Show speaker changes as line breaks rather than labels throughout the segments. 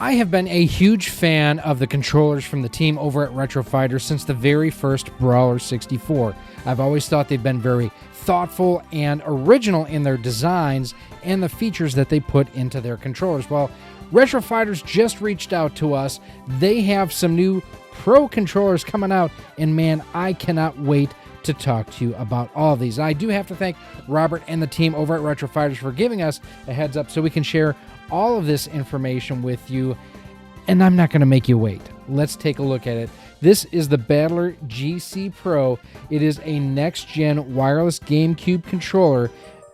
I have been a huge fan of the controllers from the team over at RetroFighter since the very first Brawler64. I've always thought they've been very thoughtful and original in their designs and the features that they put into their controllers. Well, RetroFighters just reached out to us. They have some new Pro controllers coming out, and man, I cannot wait to talk to you about all of these. I do have to thank Robert and the team over at RetroFighters for giving us a heads up so we can share all of this information with you, and I'm not going to make you wait. Let's take a look at it. This is the BattlerGC Pro. It is a next-gen wireless GameCube controller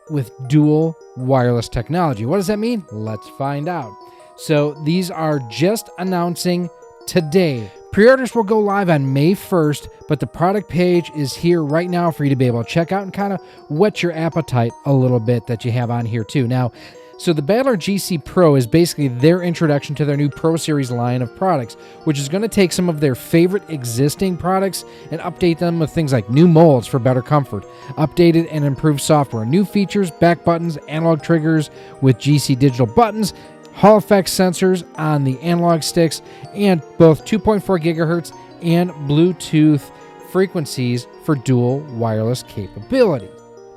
with dual wireless technology. What does that mean? Let's find out. So these are just announcing today. Pre-orders will go live on May 1st, but the product page is here right now for you to be able to check out and kind of whet your appetite a little bit that you have on here too. Now, so the BattlerGC Pro is basically their introduction to their new Pro Series line of products, which is going to take some of their favorite existing products and update them with things like new molds for better comfort, updated and improved software, new features, back buttons, analog triggers with GC digital buttons, Hall effect sensors on the analog sticks, and both 2.4 gigahertz and Bluetooth frequencies for dual wireless capability.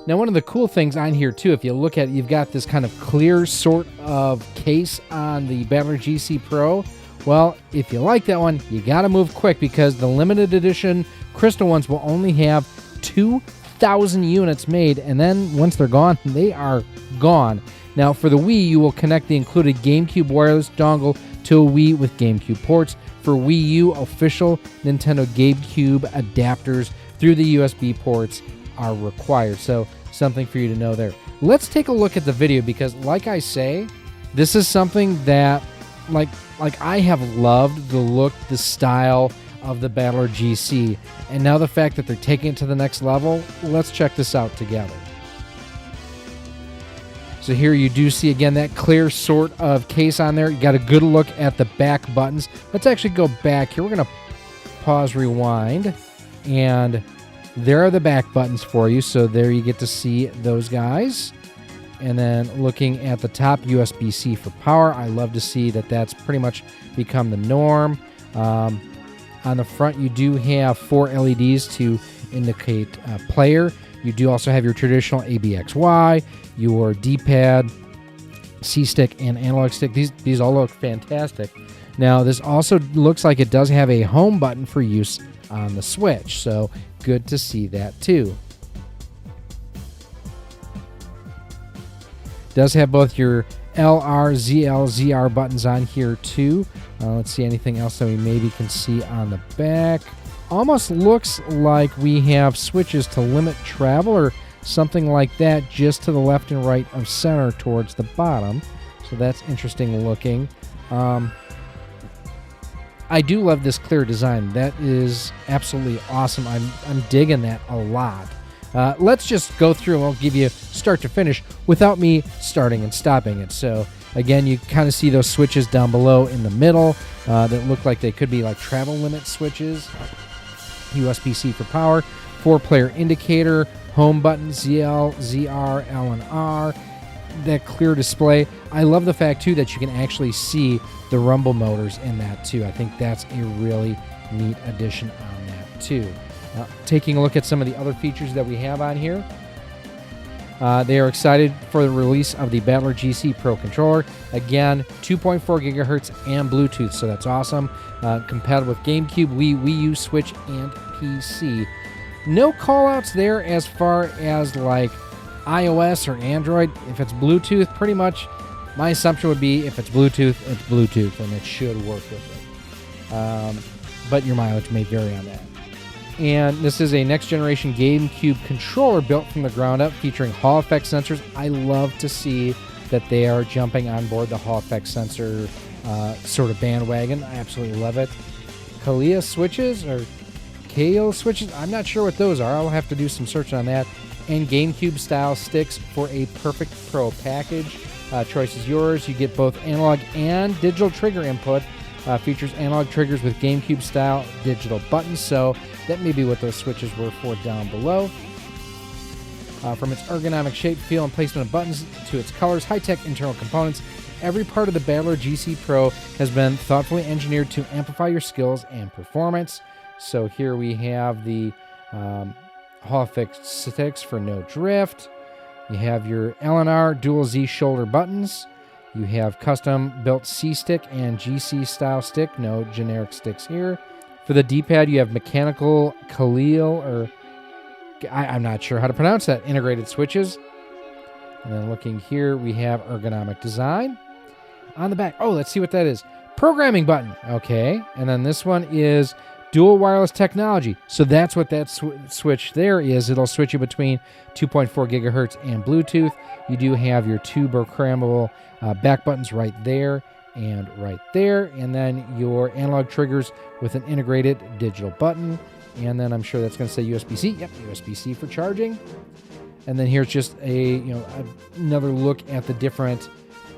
Now, one of the cool things on here, too, if you look at it, you've got this kind of clear sort of case on the BattlerGC Pro. Well, if you like that one, you got to move quick because the limited edition crystal ones will only have 2,000 units made, and then once they're gone, they are gone. Now, for the Wii, you will connect the included GameCube wireless dongle to a Wii with GameCube ports. For Wii U, official Nintendo GameCube adapters through the USB ports are required. So, something for you to know there. Let's take a look at the video because, like I say, this is something that, like I have loved the look, the style of the BattlerGC. And now the fact that they're taking it to the next level, let's check this out together. So here you do see, again, that clear sort of case on there. You got a good look at the back buttons. Let's actually go back here. We're going to pause, rewind, and there are the back buttons for you. So there you get to see those guys. And then looking at the top, USB-C for power. I love to see that that's pretty much become the norm. On the front, you do have 4 LEDs to indicate player. You do also have your traditional ABXY, your D-pad, C-stick, and analog stick. These all look fantastic. Now, this also looks like it does have a home button for use on the Switch, so good to see that too. Does have both your LR, ZL, ZR buttons on here too. Let's see anything else that we maybe can see on the back. Almost looks like we have switches to limit travel or something like that just to the left and right of center towards the bottom. So that's interesting looking. I do love this clear design. That is absolutely awesome. I'm digging that a lot. Let's just go through and I'll give you start to finish without me starting and stopping it. So again, you kind of see those switches down below in the middle that look like they could be like travel limit switches. USB-C for power, 4-player indicator, home button, ZL, ZR, L, and R, that clear display. I love the fact, too, that you can actually see the rumble motors in that, too. I think that's a really neat addition on that, too. Taking a look at some of the other features that we have on here. They are excited for the release of the BattlerGC Pro controller. Again, 2.4 gigahertz and Bluetooth, so that's awesome. Compatible with GameCube, Wii U, Switch, and PC. No call-outs there as far as like iOS or Android. If it's Bluetooth, pretty much my assumption would be if it's Bluetooth, it's Bluetooth, and it should work with it. But your mileage may vary on that. And this is a next-generation GameCube controller built from the ground up, featuring Hall effect sensors. I love to see that they are jumping on board the Hall effect sensor sort of bandwagon. I absolutely love it. Kalia switches, or KO switches, I'm not sure what those are. I'll have to do some search on that. And GameCube-style sticks for a perfect Pro package. Choice is yours. You get both analog and digital trigger input. Features analog triggers with GameCube-style digital buttons, so that may be what those switches were for down below. From its ergonomic shape, feel, and placement of buttons to its colors, high-tech internal components, every part of the BattlerGC Pro has been thoughtfully engineered to amplify your skills and performance. So here we have the Hall effect sticks for no drift. You have your LNR dual Z shoulder buttons. You have custom built C stick and GC style stick, no generic sticks here. For the D-pad, you have mechanical Khalil, or I'm not sure how to pronounce that, integrated switches. And then looking here, we have ergonomic design. On the back, oh, let's see what that is. Programming button, okay. And then this one is dual wireless technology. So that's what that switch there is. It'll switch you between 2.4 gigahertz and Bluetooth. You do have your two programmable back buttons right there and right there. And then your analog triggers with an integrated digital button. And then I'm sure that's going to say USB-C. Yep, USB-C for charging. And then here's just another look at the different,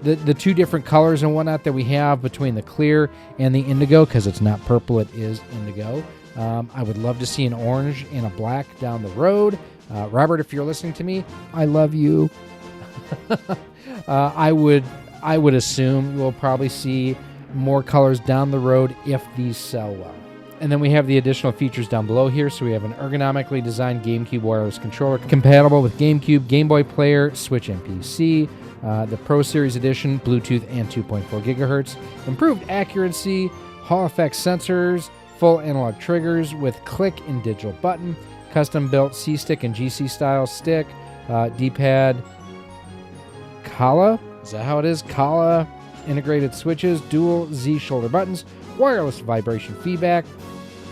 the two different colors and whatnot that we have between the clear and the indigo, because it's not purple, it is indigo. I would love to see an orange and a black down the road. Robert, if you're listening to me, I love you. I would assume we'll probably see more colors down the road if these sell well. And then we have the additional features down below here. So we have an ergonomically designed GameCube wireless controller compatible with GameCube, Game Boy Player, Switch, and PC. The Pro Series Edition, Bluetooth and 2.4 gigahertz. Improved accuracy, Hall effect sensors, full analog triggers with click and digital button, custom built C-stick and GC style stick, D-pad, Kala, is that how it is? Kala, integrated switches, dual Z shoulder buttons, wireless vibration feedback,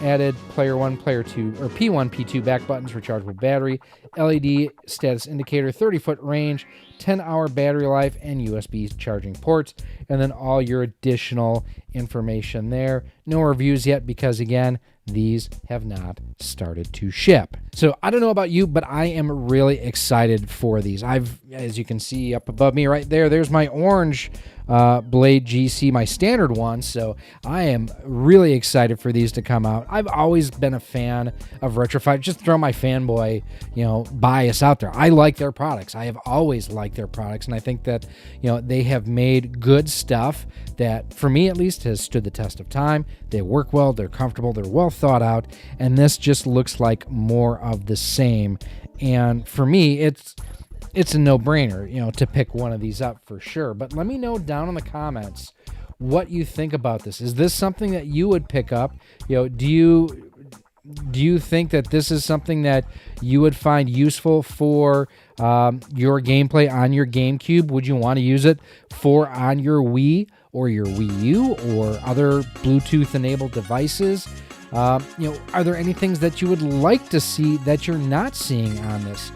added player 1, player 2, or P1, P2 back buttons, rechargeable battery, LED status indicator, 30-foot range, 10-hour battery life, and USB charging ports, and then all your additional information there. No reviews yet because, again, these have not started to ship. So I don't know about you, but I am really excited for these. As you can see up above me right there, there's my orange Blade GC, my standard one. So I am really excited for these to come out. I've always been a fan of RetroFighter. Just throw my fanboy, bias out there. I like their products. I have always liked their products, and I think that, they have made good stuff that, for me at least, has stood the test of time. They work well, they're comfortable, they're well thought out, and this just looks like more of the same. And for me, it's a no-brainer, to pick one of these up for sure. But let me know down in the comments what you think about this. Is this something that you would pick up? Do you think that this is something that you would find useful for your gameplay on your GameCube? Would you want to use it on your Wii or your Wii U or other Bluetooth-enabled devices? Are there any things that you would like to see that you're not seeing on this?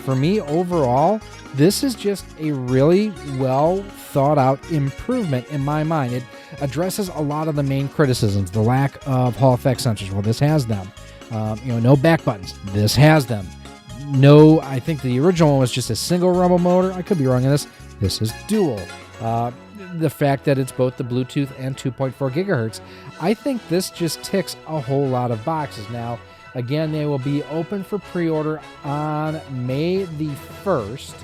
For me, overall, this is just a really well thought out improvement in my mind. It addresses a lot of the main criticisms. The lack of Hall effect sensors. Well, this has them. No back buttons. This has them. No, I think the original one was just a single rumble motor. I could be wrong on this. This is dual. The fact that it's both the Bluetooth and 2.4 gigahertz. I think this just ticks a whole lot of boxes. Now, again, they will be open for pre-order on May the 1st.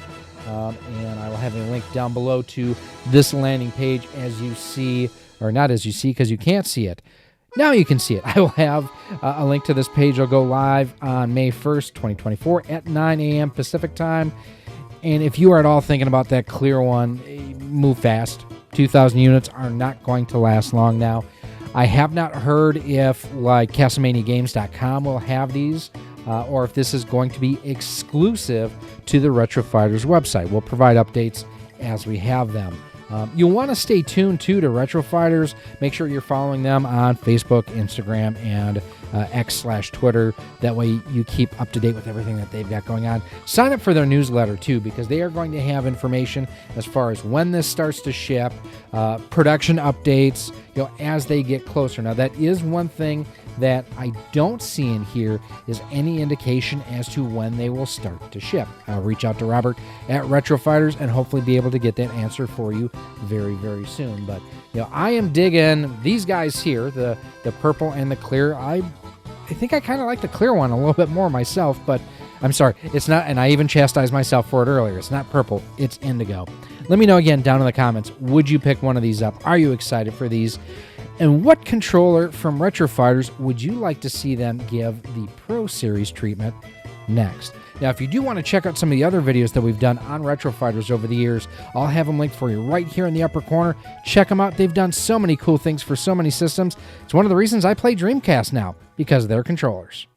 And I will have a link down below to this landing page as you see, or not as you see because you can't see it. Now you can see it. I will have a link to this page. It'll go live on May 1st, 2024 at 9 a.m. Pacific time. And if you are at all thinking about that clear one, move fast. 2,000 units are not going to last long now. I have not heard if CastlemaniaGames.com will have these or if this is going to be exclusive to the Retro Fighters website. We'll provide updates as we have them. You'll want to stay tuned, too, to Retro Fighters. Make sure you're following them on Facebook, Instagram, and X/Twitter. That way you keep up to date with everything that they've got going on. Sign up for their newsletter, too, because they are going to have information as far as when this starts to ship, production updates, as they get closer. Now, that is one thing that I don't see in here is any indication as to when they will start to ship. I'll reach out to Robert at Retro Fighters and hopefully be able to get that answer for you very, very soon. But, I am digging these guys here, the purple and the clear. I think I kind of like the clear one a little bit more myself, but I'm sorry, it's not, and I even chastised myself for it earlier. It's not purple, it's indigo. Let me know again down in the comments, would you pick one of these up? Are you excited for these? And what controller from Retro Fighters would you like to see them give the Pro Series treatment next? Now, if you do want to check out some of the other videos that we've done on Retro Fighters over the years, I'll have them linked for you right here in the upper corner. Check them out. They've done so many cool things for so many systems. It's one of the reasons I play Dreamcast now, because of their controllers.